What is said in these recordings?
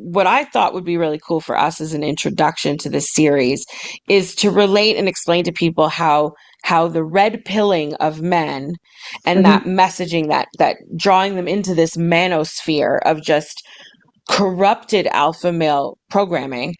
what I thought would be really cool for us as an introduction to this series is to relate and explain to people how the red pilling of men and Mhm. that messaging, that drawing them into this manosphere of just corrupted alpha male programming.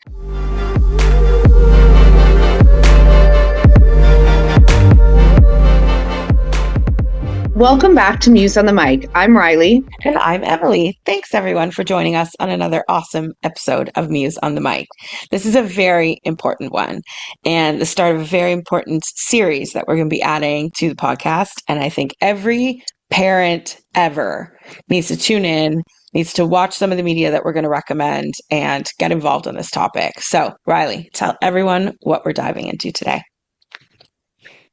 Welcome back to Muse on the Mic. I'm Riley. And I'm Emily. Thanks everyone for joining us on another awesome episode of Muse on the Mic. This is a very important one and the start of a very important series that we're going to be adding to the podcast. And I think every parent ever needs to tune in, needs to watch some of the media that we're going to recommend and get involved on this topic. So, Riley, tell everyone what we're diving into today.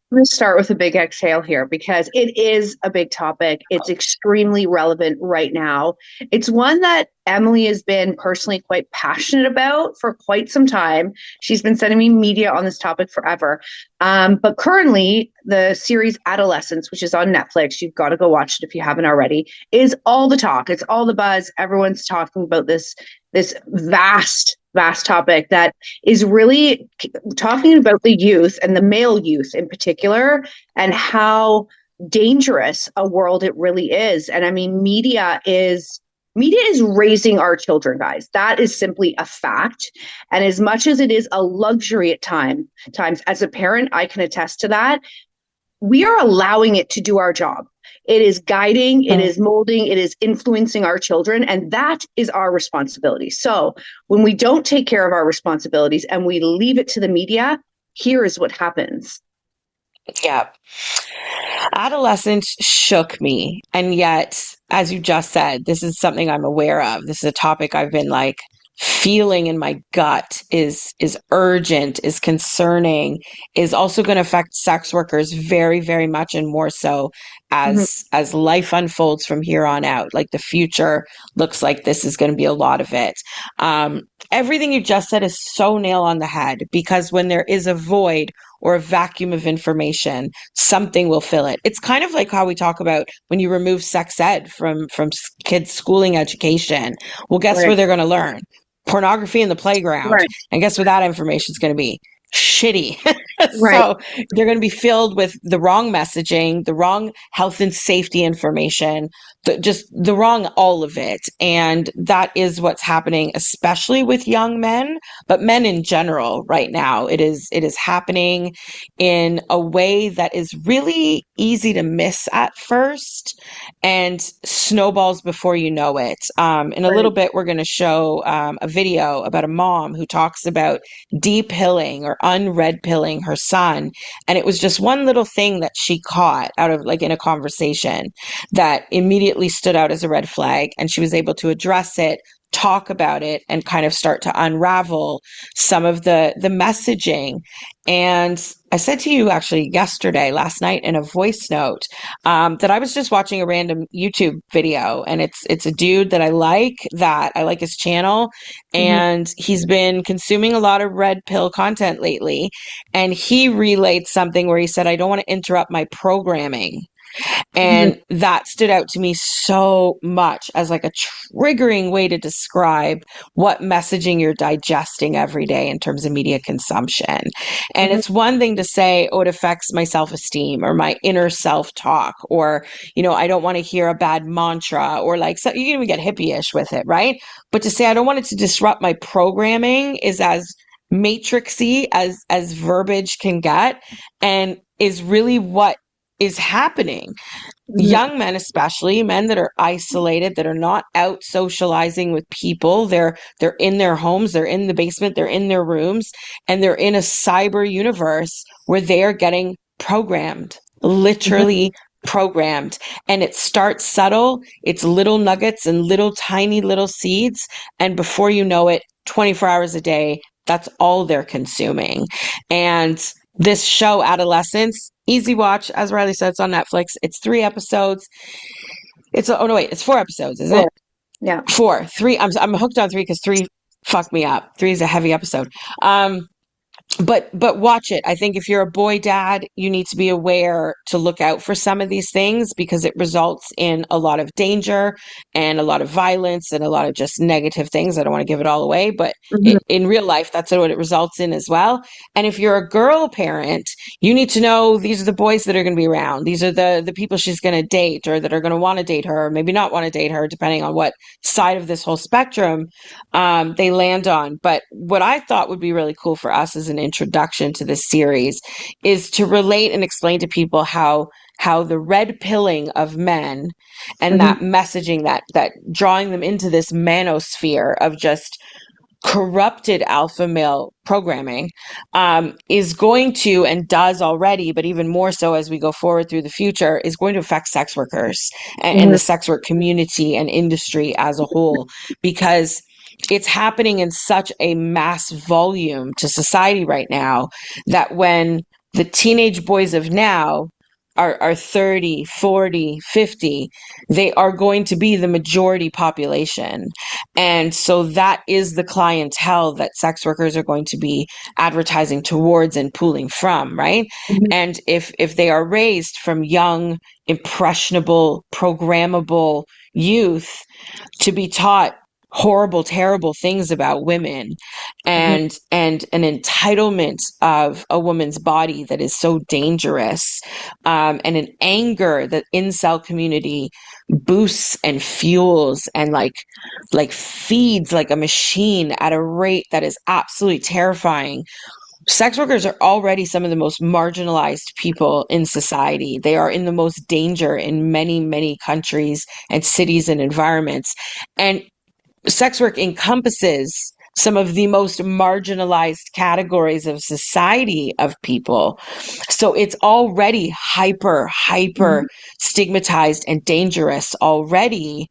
I'm going to start with a big exhale here because it is a big topic. It's extremely relevant right now. It's one that Emily has been personally quite passionate about for quite some time. She's been sending me media on this topic forever. But currently, the series Adolescence, which is on Netflix, you've got to go watch it if you haven't already, is all the talk. It's all the buzz. Everyone's talking about this vast topic that is really talking about the youth and the male youth in particular and how dangerous a world it really is. And I mean, media is raising our children, guys. That is simply a fact. And as much as it is a luxury at times, as a parent, I can attest to that. We are allowing it to do our job. It is guiding, it is molding, it is influencing our children, and that is our responsibility. So when we don't take care of our responsibilities and we leave it to the media, here is what happens. Yeah. Adolescence shook me. And yet, as you just said, this is something I'm aware of. This is a topic I've been like feeling in my gut is urgent, is concerning, is also going to affect sex workers very, very much and more so as life unfolds from here on out. Like the future looks like this is going to be a lot of it. Everything you just said is so nail on the head because when there is a void or a vacuum of information, something will fill it. It's kind of like how we talk about when you remove sex ed from kids' schooling education. Well, guess where they're going to learn? Pornography in the playground. Right. And guess what that information is going to be? Shitty. Right. So they're going to be filled with the wrong messaging, the wrong health and safety information, just the wrong all of it. And that is what's happening, especially with young men, but men in general right now. It is happening in a way that is really easy to miss at first and snowballs before you know it. In a little bit, we're going to show a video about a mom who talks about de-pilling or unred pilling her son. And it was just one little thing that she caught out of like in a conversation that immediately stood out as a red flag. And she was able to address it, talk about it, and kind of start to unravel some of the messaging. And I said to you actually last night in a voice note, that I was just watching a random YouTube video and it's a dude that I like his channel and he's been consuming a lot of red pill content lately. And he relayed something where he said, I don't want to interrupt my programming. And that stood out to me so much as like a triggering way to describe what messaging you're digesting every day in terms of media consumption. And it's one thing to say, oh, it affects my self-esteem or my inner self-talk, or, I don't want to hear a bad mantra, or like, so you can even get hippie-ish with it, right? But to say, I don't want it to disrupt my programming is as matrixy as verbiage can get, and is really what is happening. Young men, especially men that are isolated, that are not out socializing with people, they're in their homes, they're in the basement, they're in their rooms, and they're in a cyber universe where they are getting programmed, literally programmed. And it starts subtle, it's little nuggets and little tiny little seeds, and before you know it, 24 hours a day, that's all they're consuming. And this show, Adolescence, easy watch. As Riley said, it's on Netflix. It's 3 episodes. It's 4 episodes, isn't it? Yeah. 4. 3. I'm hooked on 3 because 3 fucked me up. 3 is a heavy episode. but watch it. I think if you're a boy dad, you need to be aware to look out for some of these things because it results in a lot of danger and a lot of violence and a lot of just negative things. I don't want to give it all away, but Mhm. in real life, that's what it results in as well. And if you're a girl parent, you need to know these are the boys that are going to be around. These are the people she's going to date or that are going to want to date her, or maybe not want to date her, depending on what side of this whole spectrum they land on. But what I thought would be really cool for us as an introduction to this series is to relate and explain to people how the red pilling of men and Mhm. that messaging that drawing them into this manosphere of just corrupted alpha male programming is going to and does already, but even more so as we go forward through the future, is going to affect sex workers and the Mhm. sex work community and industry as a whole, because it's happening in such a mass volume to society right now that when the teenage boys of now are 30, 40, 50, they are going to be the majority population. And so that is the clientele that sex workers are going to be advertising towards and pulling from, right? Mhm. And if they are raised from young, impressionable, programmable youth to be taught horrible, terrible things about women Mhm. and an entitlement of a woman's body that is so dangerous, and an anger that incel community boosts and fuels and like feeds like a machine at a rate that is absolutely terrifying. Sex workers are already some of the most marginalized people in society. They are in the most danger in many, many countries and cities and environments. And sex work encompasses some of the most marginalized categories of society of people. So it's already hyper Mhm. stigmatized and dangerous already,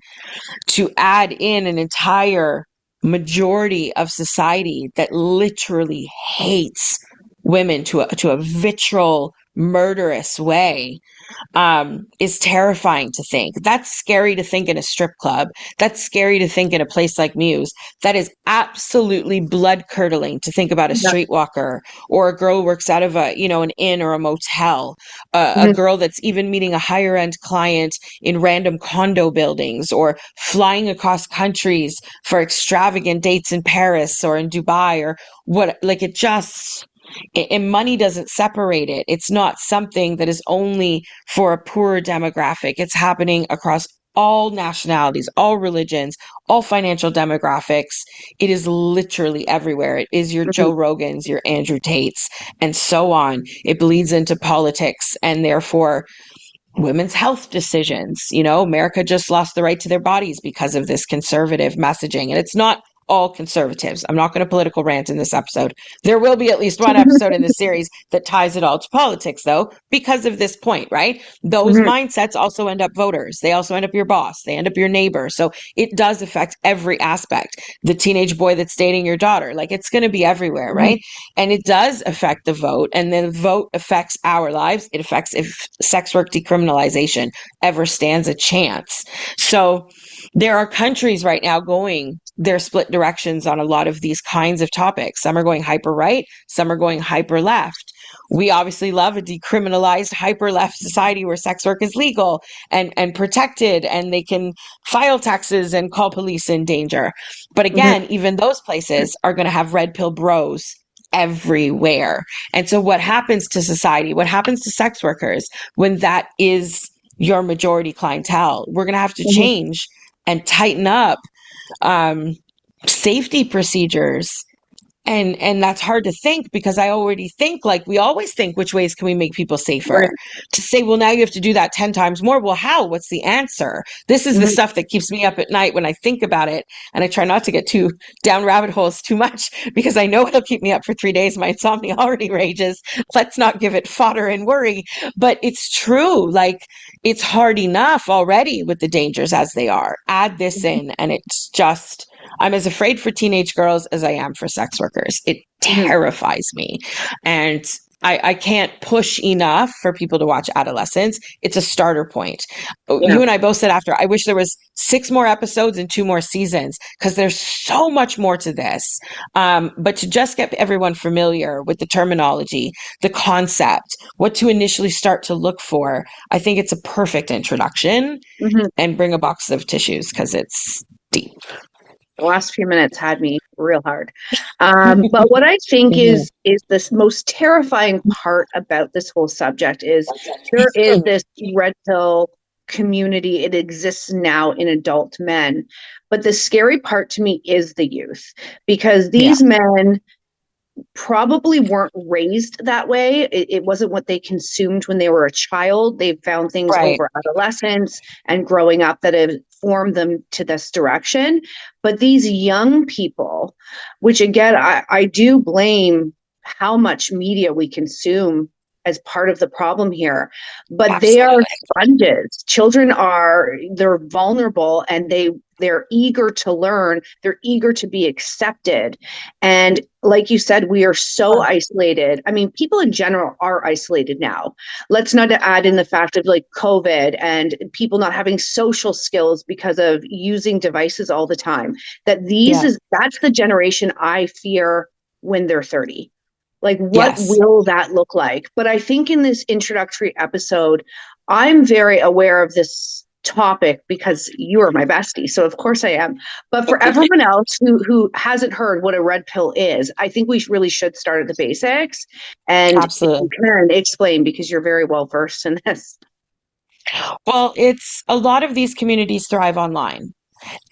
to add in an entire majority of society that literally hates women to a vitriol, murderous way, is terrifying to think. That's scary to think in a strip club. That's scary to think in a place like Muse. That is absolutely blood curdling to think about a Yeah. streetwalker or a girl who works out of an inn or a motel, a Mhm. girl that's even meeting a higher end client in random condo buildings or flying across countries for extravagant dates in Paris or in Dubai or what, like it just, and money doesn't separate it. It's not something that is only for a poorer demographic. It's happening across all nationalities, all religions, all financial demographics. It is literally everywhere. It is your Mhm. Joe Rogans, your Andrew Tates, and so on. It bleeds into politics and therefore women's health decisions. You know, America just lost the right to their bodies because of this conservative messaging. And it's not all conservatives. I'm not going to political rant in this episode. There will be at least one episode in the series that ties it all to politics, though, because of this point, right? Those Mhm. mindsets also end up voters. They also end up your boss. They end up your neighbor. So it does affect every aspect. The teenage boy that's dating your daughter, like it's going to be everywhere, Mhm. right? And it does affect the vote, and the vote affects our lives. It affects if sex work decriminalization ever stands a chance. So there are countries right now going their split directions on a lot of these kinds of topics. Some are going hyper right, some are going hyper left. We obviously love a decriminalized hyper left society where sex work is legal and protected and they can file taxes and call police in danger. But Mhm. again, even those places are going to have red pill bros everywhere. And so what happens to society? What happens to sex workers when that is your majority clientele? We're going to have to Mhm. change and tighten up um, safety procedures, and that's hard to think because I already think, like we always think, which ways can we make people Right. safer? To say, well, now you have to do that 10 times more. Well, how? What's the answer? This is the Mhm. stuff that keeps me up at night when I think about it. And I try not to get too down rabbit holes too much because I know it'll keep me up for 3 days. My insomnia already rages. Let's not give it fodder and worry. But it's true. Like it's hard enough already with the dangers as they are. Add this in, and it's just, I'm as afraid for teenage girls as I am for sex workers. It Mhm. terrifies me. And I can't push enough for people to watch Adolescence. It's a starter point. Yeah. You and I both said after, I wish there was 6 more episodes and 2 more seasons because there's so much more to this. But to just get everyone familiar with the terminology, the concept, what to initially start to look for, I think it's a perfect introduction. Mhm. And bring a box of tissues because it's deep. The last few minutes had me real hard. But what I think Mhm. is this most terrifying part about this whole subject is there is this red pill community. It exists now in adult men. But the scary part to me is the youth, because Yeah, these men probably weren't raised that way. It wasn't what they consumed when they were a child. They found things right. over adolescence and growing up that have formed them to this direction. But these young people, which again, I do blame how much media we consume as part of the problem here, but they are Absolutely. sponges. Children are, they're vulnerable, and they're eager to learn, they're eager to be accepted. And like you said, we are so isolated. I mean, people in general are isolated now. Let's not add in the fact of like COVID and people not having social skills because of using devices all the time. Yeah. That's the generation I fear when they're 30. Like, what Yes. will that look like? But I think in this introductory episode, I'm very aware of this topic because you are my bestie. So of course I am. But for everyone else who hasn't heard what a red pill is, I think we really should start at the basics. And if you Absolutely. can explain, because you're very well versed in this. Well, it's a lot of these communities thrive online.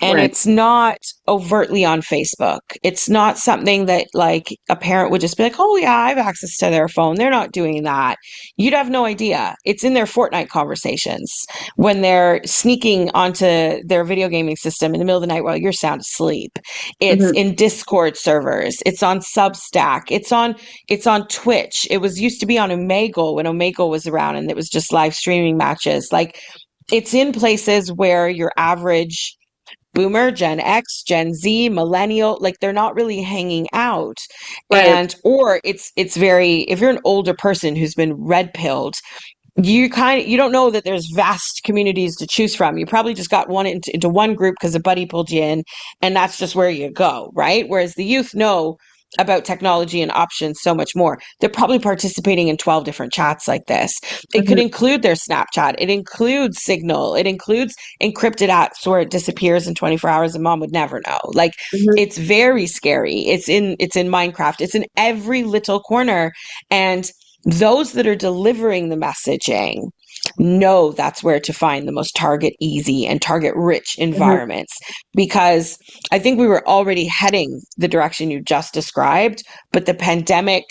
And Right. it's not overtly on Facebook. It's not something that like a parent would just be like, oh yeah, I have access to their phone. They're not doing that. You'd have no idea. It's in their Fortnite conversations when they're sneaking onto their video gaming system in the middle of the night while you're sound asleep. It's Mm-hmm. in Discord servers. It's on Substack. It's on Twitch. It was used to be on Omegle when Omegle was around and it was just live streaming matches. Like it's in places where your average boomer, Gen X, Gen Z, millennial, like they're not really hanging out. Right. And or it's very if you're an older person who's been red pilled, you don't know that there's vast communities to choose from. You probably just got one into one group because a buddy pulled you in, and that's just where you go, right? Whereas the youth know about technology and options so much more. They're probably participating in 12 different chats like this. It could Mm-hmm. include their Snapchat. It includes Signal. It includes encrypted apps where it disappears in 24 hours and mom would never know. Like Mm-hmm. it's very scary. It's in Minecraft. It's in every little corner. And those that are delivering the messaging know that's where to find the most target easy and target rich Mm-hmm. environments because I think we were already heading the direction you just described, but the pandemic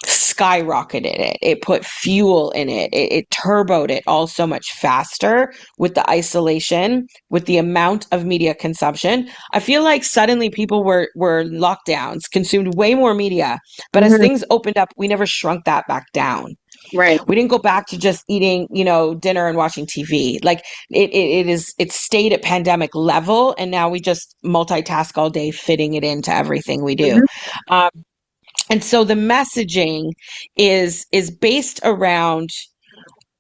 skyrocketed it. It put fuel in it. It turboed it all so much faster with the isolation, with the amount of media consumption. I feel like suddenly people were lockdowns, consumed way more media, but as Mm-hmm. things opened up, we never shrunk that back down. Right. We didn't go back to just eating, dinner and watching TV. Like it stayed at pandemic level, and now we just multitask all day, fitting it into everything we do. Mm-hmm. Um, and so the messaging is based around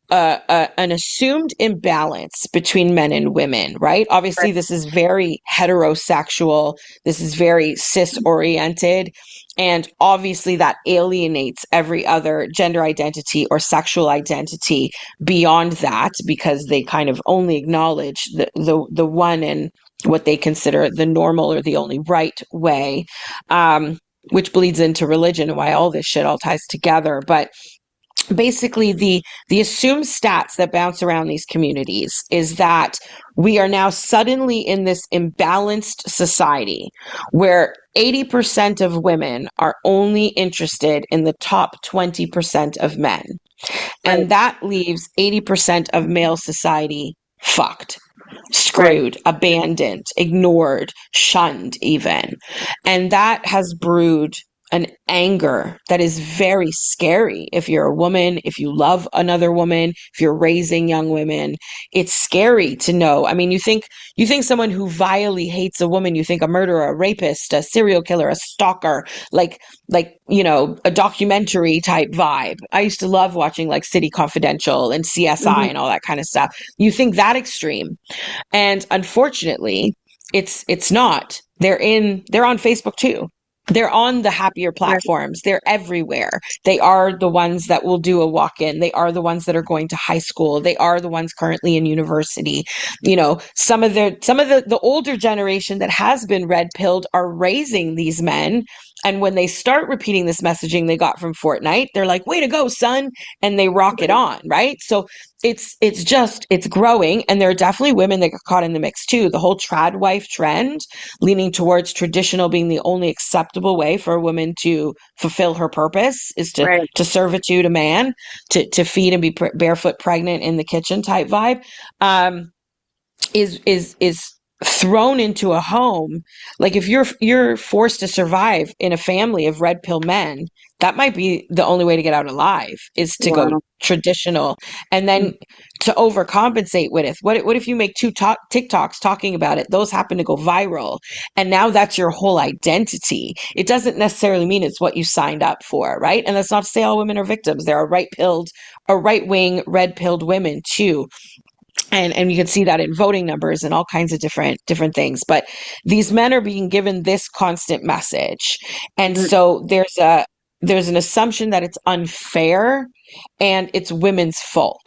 an assumed imbalance between men and women, right? Right. Obviously, this is very heterosexual. This is very cis oriented. And obviously, that alienates every other gender identity or sexual identity beyond that because they kind of only acknowledge the one and what they consider the normal or the only right way, which bleeds into religion and why all this shit all ties together. But basically the assumed stats that bounce around these communities is that we are now suddenly in this imbalanced society where 80% of women are only interested in the top 20% of men, Right. and that leaves 80% of male society fucked, Right. screwed, abandoned, ignored, shunned even. And that has brewed an anger that is very scary. If you're a woman, if you love another woman, if you're raising young women, it's scary to know. I mean, you think someone who vilely hates a woman, you think a murderer, a rapist, a serial killer, a stalker, like a documentary type vibe. I used to love watching like City Confidential and CSI Mhm. and all that kind of stuff. You think that extreme. And unfortunately, it's not. They're on Facebook too. They're on the happier Right. platforms. They're everywhere. They are the ones that will do a walk-in. They are the ones that are going to high school. They are the ones currently in university. Some of the older generation that has been red pilled are raising these men. And when they start repeating this messaging they got from Fortnite, they're like, way to go, son. And they rock it on, right? So it's growing, and there are definitely women that get caught in the mix too. The whole trad wife trend, leaning towards traditional being the only acceptable way for a woman to fulfill her purpose, is to Right. to servitude a man, to feed and be barefoot pregnant in the kitchen type vibe. Is thrown into a home. Like if you're forced to survive in a family of red pill men, that might be the only way to get out alive, is to go Wow. traditional. And then to overcompensate with it, what if you make two TikToks talking about it, those happen to go viral, and now that's your whole identity. It doesn't necessarily mean it's what you signed up for, right? And that's not to say all women are victims. There are right wing red pilled women too, and you can see that in voting numbers and all kinds of different things. But these men are being given this constant message, and Mhm. so there's an assumption that it's unfair and it's women's fault.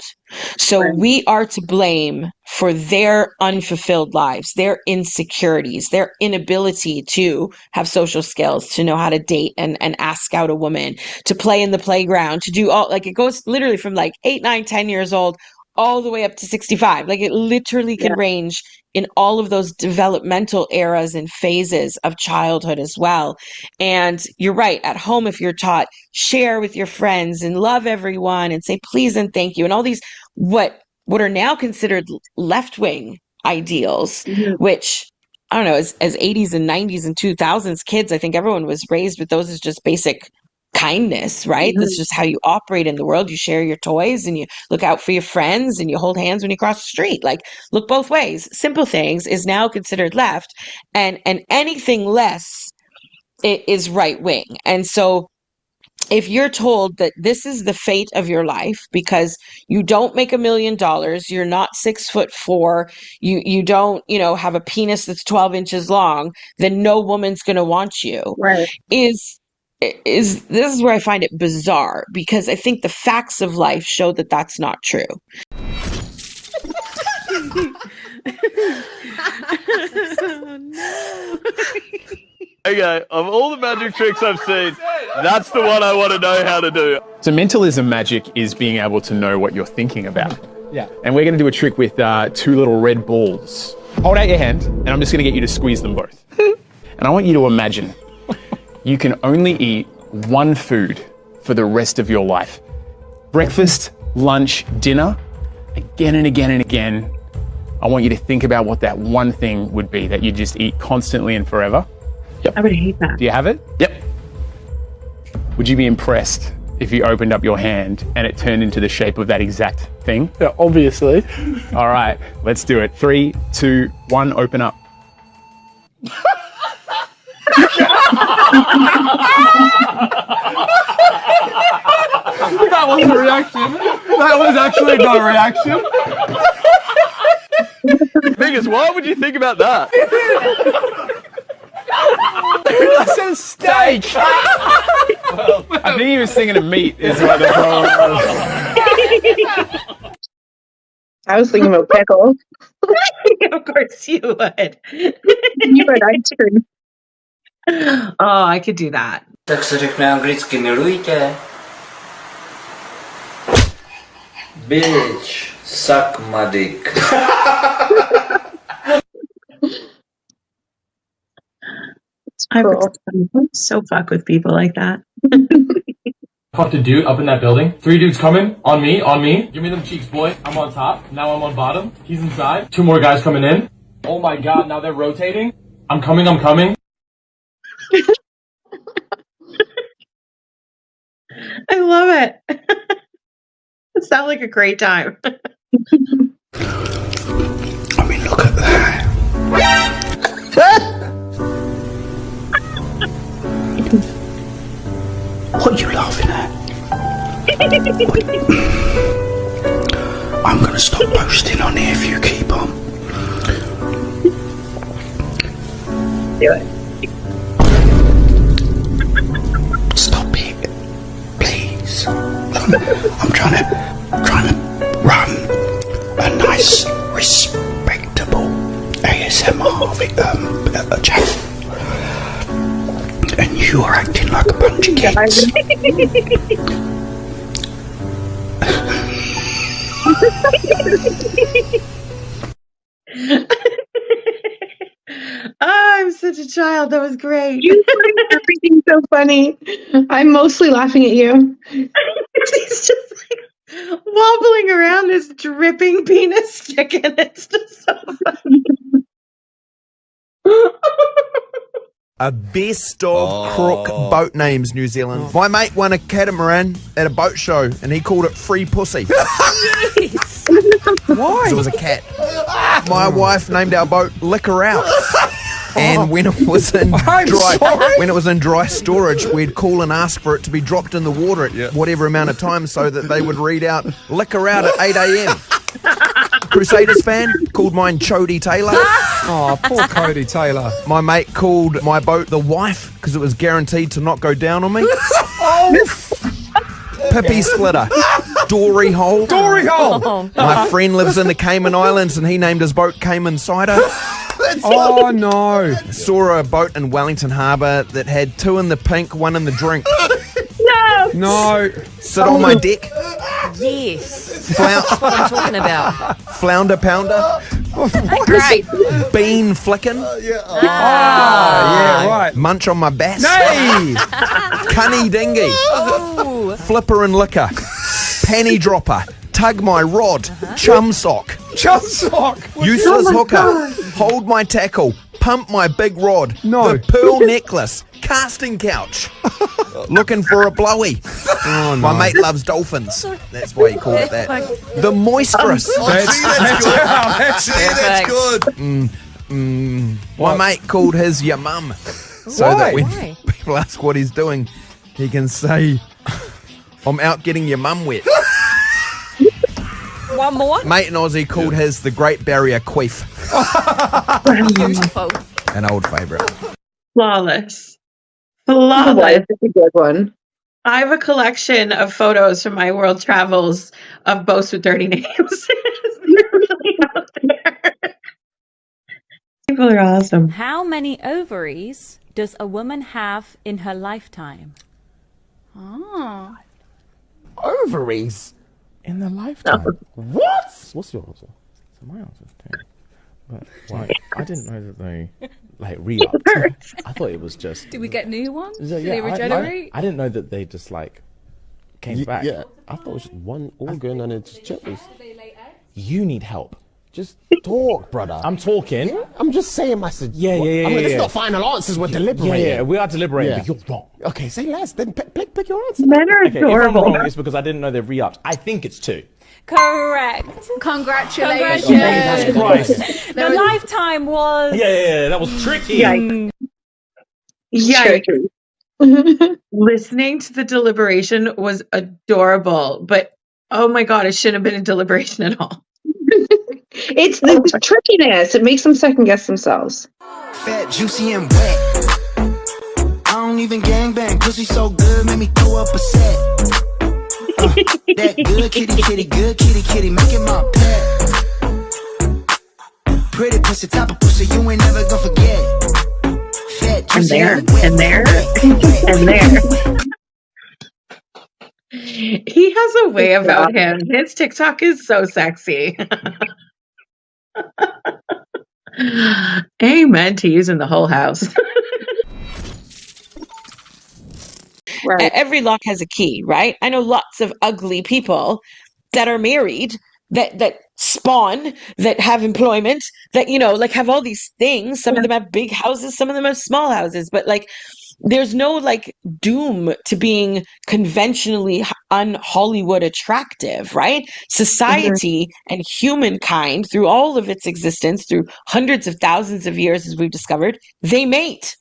So Right. we are to blame for their unfulfilled lives, their insecurities, their inability to have social skills, to know how to date and ask out a woman, to play in the playground, to do all, like, it goes literally from like 8, 9, 10 years old all the way up to 65. Like it literally can Yeah. range in all of those developmental eras and phases of childhood as well. And you're right, at home, if you're taught, share with your friends and love everyone and say please and thank you, and all these what are now considered left wing ideals, Mhm. which I don't know, as 80s and 90s and 2000s kids, I think everyone was raised with those as just basic kindness, right? That's Mhm. just how you operate in the world. You share your toys and you look out for your friends and you hold hands when you cross the street. Like, look both ways. Simple things is now considered left, and anything less is right wing. And so if you're told that this is the fate of your life because you don't make $1 million, you're not 6'4", you don't, have a penis that's 12 inches long, then no woman's going to want you, Right. is this is where I find it bizarre, because I think the facts of life show that that's not true. Oh, no. Okay, of all the magic tricks I've seen, that's the one I want to know how to do. So mentalism magic is being able to know what you're thinking about. Yeah. And we're going to do a trick with two little red balls. Hold out your hand, and I'm just going to get you to squeeze them both. And I want you to imagine you can only eat one food for the rest of your life. Breakfast, lunch, dinner, again and again and again. I want you to think about what that one thing would be that you just eat constantly and forever. I would hate that. Do you have it? Yep. Would you be impressed if you opened up your hand and it turned into the shape of that exact thing? Yeah, obviously. All right, let's do it. 3, 2, 1, open up. That wasn't a reaction. That was actually not a reaction. Biggest, why would you think about that? That's a steak. I think he was thinking of meat is what the problem was. I was thinking about pickles. Of course you would. You would ice cream. Oh, I could do that. Tak se řekne anglicky milujte. Bitch, suck my dick. I Cool. would so fuck with people like that. Fucked a dude up in that building. 3 dudes coming. On me, on me. Give me them cheeks, boy. I'm on top. Now I'm on bottom. He's inside. 2 more guys coming in. Oh my god, now they're rotating. I'm coming, I'm coming. sound like a great time. I mean, look at that. What are you laughing at? I'm going to stop posting on here if you keep on. Do it. Stop it, please. I'm trying to run a nice, respectable ASMR channel, and you are acting like a bunch of kids. I'm such a child. That was great. You find everything so funny. I'm mostly laughing at you. He's just like wobbling around this dripping penis chicken. It's just so funny. A best of crook boat names, New Zealand. My mate won a catamaran at a boat show and he called it Free Pussy. Why? It was a cat. My wife named our boat Liquor Out. And when it was in dry storage, we'd call and ask for it to be dropped in the water at whatever amount of time so that they would read out Liquor Out at 8 a.m. Crusaders fan called mine Chody Taylor. Oh, poor Cody Taylor. My mate called my boat The Wife because it was guaranteed to not go down on me. Pippy Splitter. Dory Hole. Dory Hole. My friend lives in the Cayman Islands and he named his boat Cayman Cider. Oh no. Saw a boat in Wellington Harbour that had 2 in the pink, 1 in the drink. No. Sit on my deck. Yes. That's what I'm talking about. Flounder pounder. Great. Bean flicking. Yeah, right. Munch on my bass. Nay. Cunny dinghy. Oh. Flipper and liquor. Panty dropper. Tug my rod. Chum sock. Chum sock. Useless hooker. Hold my tackle. Pump my big rod. No. The pearl necklace. Casting couch. Looking for a blowy. Oh, no. My mate loves dolphins. That's why he called it that. The moisterous. That's good. My mate called his your mum. So that when people ask what he's doing, he can say, I'm out getting your mum wet. One more. Mate in Aussie called his the Great Barrier Queef. Beautiful. An old favourite. Flawless. That's a good one. I have a collection of photos from my world travels of boats with dirty names. They're really out there. People are awesome. How many ovaries does a woman have in her lifetime? Oh. Ovaries in their lifetime? What? What's your answer? So my answer is 10. But like, I didn't know that they like re-upped. I thought it was just. Did we get new ones? Yeah, Did they regenerate? I didn't know that they just like came back. Yeah, I thought it was just one organ and it just changes. You need help. Just talk, brother. I'm talking. Yeah, I'm just saying my suggestion. Yeah. I mean, it's not final answers. We're deliberating. Yeah, we are deliberating. But you're wrong. Okay, say less. Then pick your answer. Men are adorable. If I'm wrong, it's because I didn't know they've re-upped. I think it's 2. Correct. Congratulations. Jesus Christ. The lifetime was... Yeah, that was tricky. Yikes. Listening to the deliberation was adorable, but oh my God, it shouldn't have been a deliberation at all. It's the trickiness. It makes them second guess themselves. Fat, juicy, and wet. I don't even gangbang. Pussy so good, made me throw up a set. That good kitty, good kitty, making my pet. Pretty pussy, type of pussy, you ain't never gonna forget. Fat, juicy, and there. He has a way about him. His TikTok is so sexy. Amen to using the whole house. Right. Every lock has a key, right? I know lots of ugly people that are married, that spawn, that have employment, that, like have all these things. Some of them have big houses, some of them have small houses, but like there's no like doom to being conventionally un-Hollywood attractive, right? Society and humankind, through all of its existence, through hundreds of thousands of years, as we've discovered, they mate.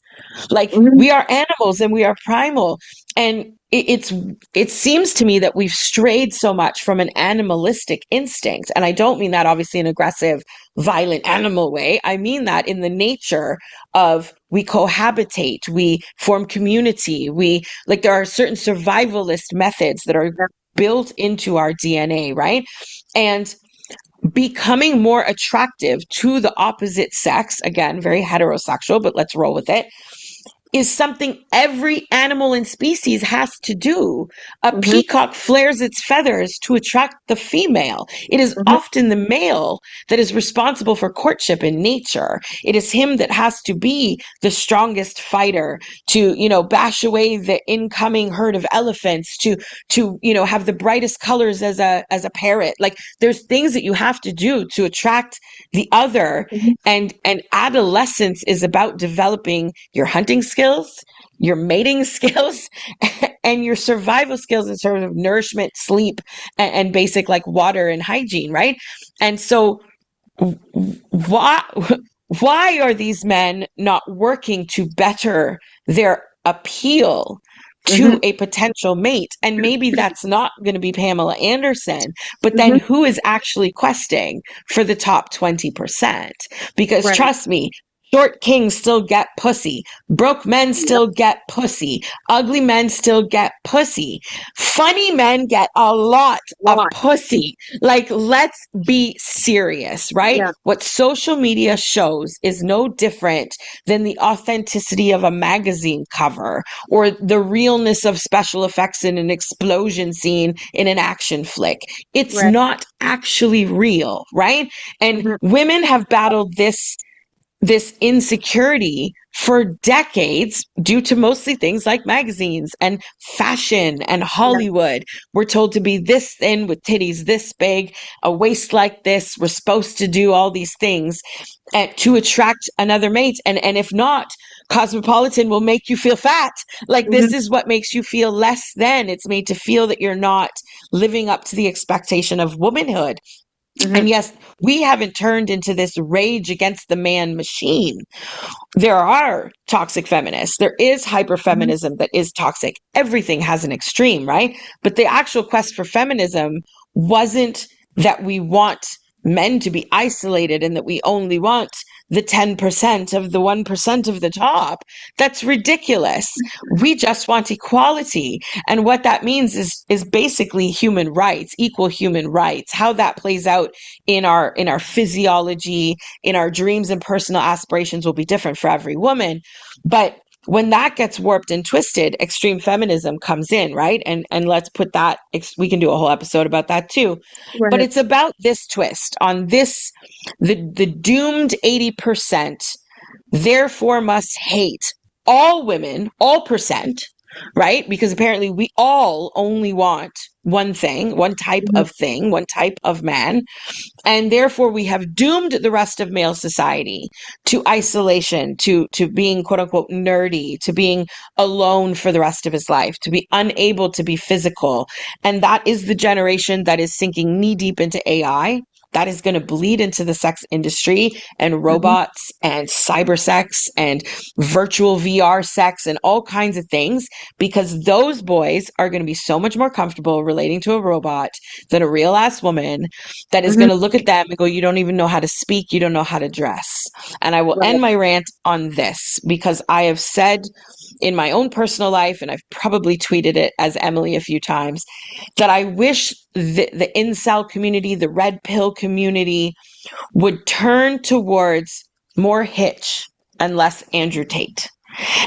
Like we are animals and we are primal. And it seems to me that we've strayed so much from an animalistic instinct. And I don't mean that obviously in an aggressive, violent animal way. I mean that in the nature of we cohabitate, we form community, there are certain survivalist methods that are built into our DNA, right? And becoming more attractive to the opposite sex, again, very heterosexual, but let's roll with it, is something every animal and species has to do. A peacock flares its feathers to attract the female. It is often the male that is responsible for courtship in nature. It is him that has to be the strongest fighter to, bash away the incoming herd of elephants, to have the brightest colors as a parrot. Like there's things that you have to do to attract the other. And adolescence is about developing your hunting skills, your mating skills, and your survival skills in terms of nourishment, sleep, and basic like water and hygiene, right? And so why are these men not working to better their appeal to a potential mate? And maybe that's not going to be Pamela Anderson, but then who is actually questing for the top 20%? Because trust me, short kings still get pussy. Broke men still get pussy. Ugly men still get pussy. Funny men get a lot of pussy. Like, let's be serious, right? Yeah. What social media shows is no different than the authenticity of a magazine cover or the realness of special effects in an explosion scene in an action flick. It's not actually real, right? And women have battled this insecurity for decades due to mostly things like magazines and fashion and Hollywood. We're told to be this thin with titties this big, a waist like this. We're supposed to do all these things to attract another mate. And if not, Cosmopolitan will make you feel fat. Like this is what makes you feel less than. It's made to feel that you're not living up to the expectation of womanhood. And yes, we haven't turned into this rage against the man machine. There are toxic feminists. There is hyperfeminism that is toxic. Everything has an extreme, right? But the actual quest for feminism wasn't that we want men to be isolated and that we only want the 10% of the 1% of the top. That's ridiculous. We just want equality. And what that means is basically human rights, equal human rights. How that plays out in our physiology, in our dreams and personal aspirations will be different for every woman. But when that gets warped and twisted, extreme feminism comes in, right? And let's put that, we can do a whole episode about that too. Right. But it's about this twist on this, the doomed 80%, therefore must hate all women, all percent, right? Because apparently we all only want one thing, one type of thing, one type of man. And therefore we have doomed the rest of male society to isolation, to being quote unquote nerdy, to being alone for the rest of his life, to be unable to be physical. And that is the generation that is sinking knee deep into AI. That is going to bleed into the sex industry and robots and cyber sex and virtual VR sex and all kinds of things, because those boys are going to be so much more comfortable relating to a robot than a real ass woman that is going to look at them and go, you don't even know how to speak. You don't know how to dress. And I will end my rant on this because I have said in my own personal life, and I've probably tweeted it as Emily a few times, that I wish the incel community, the red pill community would turn towards more Hitch and less Andrew Tate.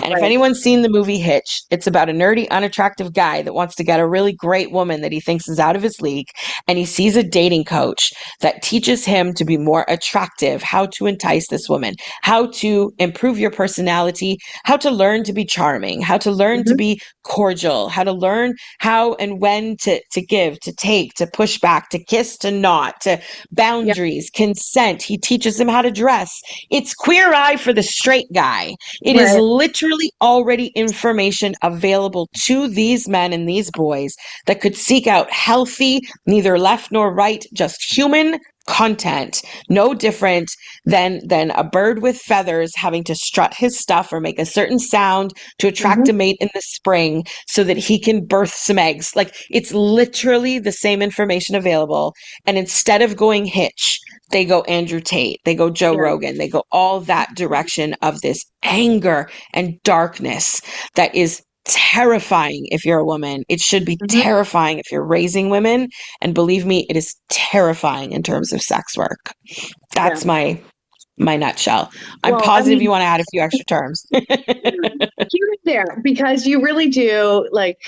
And if anyone's seen the movie Hitch, it's about a nerdy, unattractive guy that wants to get a really great woman that he thinks is out of his league. And he sees a dating coach that teaches him to be more attractive, how to entice this woman, how to improve your personality, how to learn to be charming, how to learn to be cordial, how to learn how and when to give, to take, to push back, to kiss, to not, to boundaries, consent. He teaches him how to dress. It's Queer Eye for the straight guy. It is literally already information available to these men and these boys that could seek out healthy, neither left nor right, just human content, no different than a bird with feathers having to strut his stuff or make a certain sound to attract a mate in the spring so that he can birth some eggs. Like, it's literally the same information available. And instead of going Hitch, they go Andrew Tate, they go Joe Rogan, they go all that direction of this anger and darkness that is terrifying if you're a woman. It should be terrifying if you're raising women. And believe me, it is terrifying in terms of sex work. That's my nutshell. I'm positive you want to add a few extra terms. Keep it there, because you really do, like,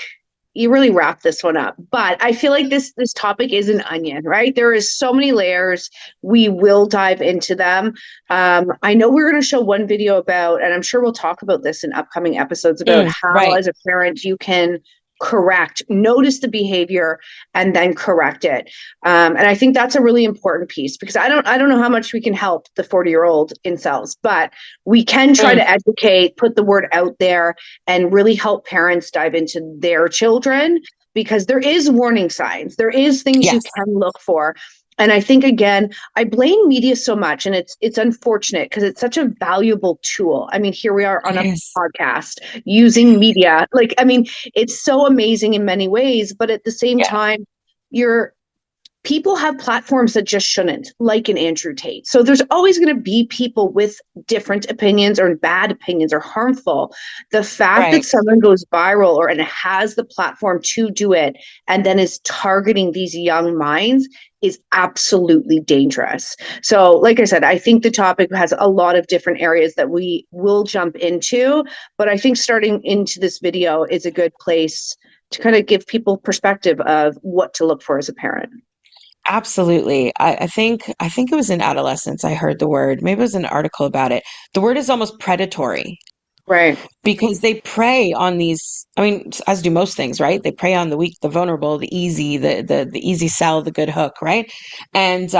you really wrap this one up. But I feel like this topic is an onion, right? There is so many layers. We will dive into them. I know we're going to show one video about, and I'm sure we'll talk about this in upcoming episodes, about how as a parent you can notice the behavior and then correct it. And I think that's a really important piece, because I don't know how much we can help the 40-year-old incels, but we can try to educate, put the word out there, and really help parents dive into their children, because there is warning signs. There is things you can look for. And I think, again, I blame media so much, and it's unfortunate because it's such a valuable tool. I mean, here we are on a podcast using media. Like, I mean, it's so amazing in many ways, but at the same time, people have platforms that just shouldn't, like an Andrew Tate. So there's always going to be people with different opinions or bad opinions or harmful. The fact that someone goes viral and has the platform to do it and then is targeting these young minds is absolutely dangerous. So, like I said, I think the topic has a lot of different areas that we will jump into, but I think starting into this video is a good place to kind of give people perspective of what to look for as a parent. Absolutely. I think it was in Adolescence I heard the word, maybe it was an article about it. The word is almost predatory. Right. Because they prey on these, I mean, as do most things, right? They prey on the weak, the vulnerable, the easy, the easy sell, the good hook, right? And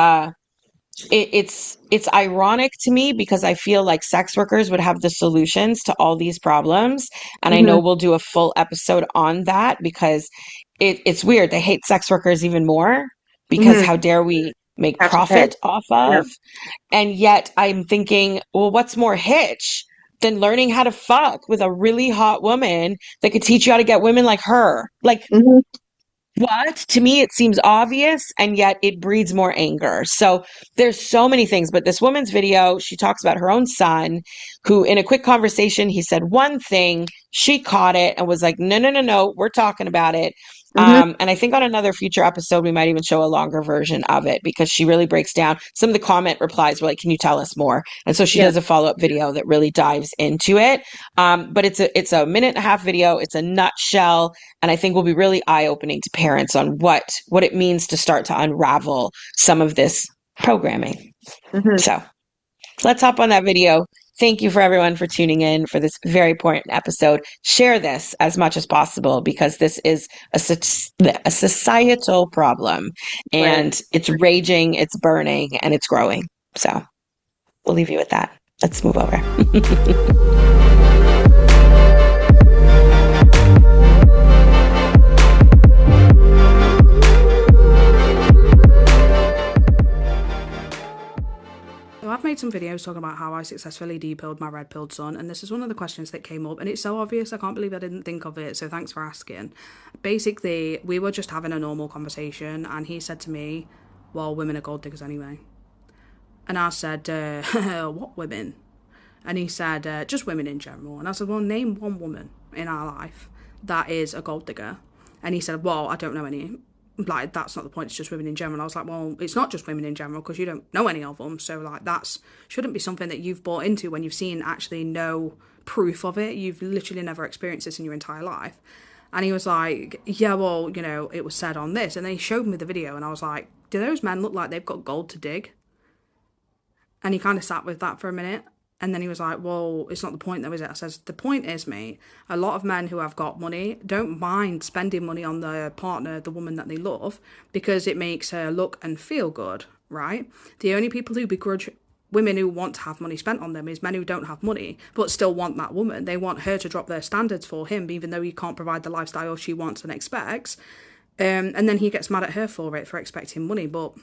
it's ironic to me, because I feel like sex workers would have the solutions to all these problems. And I know we'll do a full episode on that, because it's weird. They hate sex workers even more, because how dare we make profit off of? And yet I'm thinking, well, what's more Hitch than learning how to fuck with a really hot woman that could teach you how to get women like her? Like, what? To me, it seems obvious, and yet it breeds more anger. So there's so many things. But this woman's video, she talks about her own son, who in a quick conversation, he said one thing, she caught it and was like, no, we're talking about it. And I think on another future episode, we might even show a longer version of it, because she really breaks down some of the comment replies were like, can you tell us more? And so she does a follow-up video that really dives into it. But it's a minute and a half video. It's a nutshell. And I think will be really eye-opening to parents on what it means to start to unravel some of this programming. So let's hop on that video. Thank you for everyone for tuning in for this very important episode. Share this as much as possible, because this is a societal problem, and it's raging, it's burning, and it's growing. So we'll leave you with that. Let's move over. So I've made some videos talking about how I successfully de-pilled my red-pilled son, and this is one of the questions that came up, and it's so obvious, I can't believe I didn't think of it, so thanks for asking. Basically, we were just having a normal conversation, and he said to me, well, women are gold diggers anyway. And I said, what women? And he said, just women in general. And I said, well, name one woman in our life that is a gold digger. And he said, well, I don't know any. Like, that's not the point, it's just women in general. I was like, well, it's not just women in general, because you don't know any of them, so like that's shouldn't be something that you've bought into when you've seen actually no proof of it. You've literally never experienced this in your entire life. And he was like, yeah, well, you know, it was said on this. And then he showed me the video, and I was like, do those men look like they've got gold to dig? And he kind of sat with that for a minute. And then he was like, well, it's not the point though, is it? I says, the point is, mate, a lot of men who have got money don't mind spending money on their partner, the woman that they love, because it makes her look and feel good, right? The only people who begrudge women who want to have money spent on them is men who don't have money but still want that woman. They want her to drop their standards for him, even though he can't provide the lifestyle she wants and expects. And then he gets mad at her for expecting money. But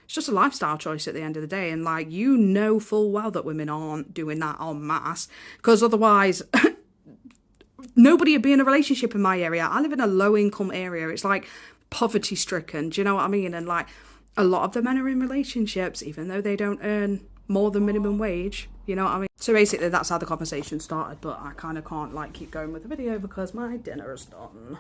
it's just a lifestyle choice at the end of the day. And like, you know full well that women aren't doing that en masse, because otherwise nobody would be in a relationship in my area. I live in a low income area. It's like poverty stricken. Do you know what I mean? And like, a lot of the men are in relationships, even though they don't earn more than minimum wage. You know what I mean? So basically that's how the conversation started, but I kind of can't like keep going with the video because my dinner is done.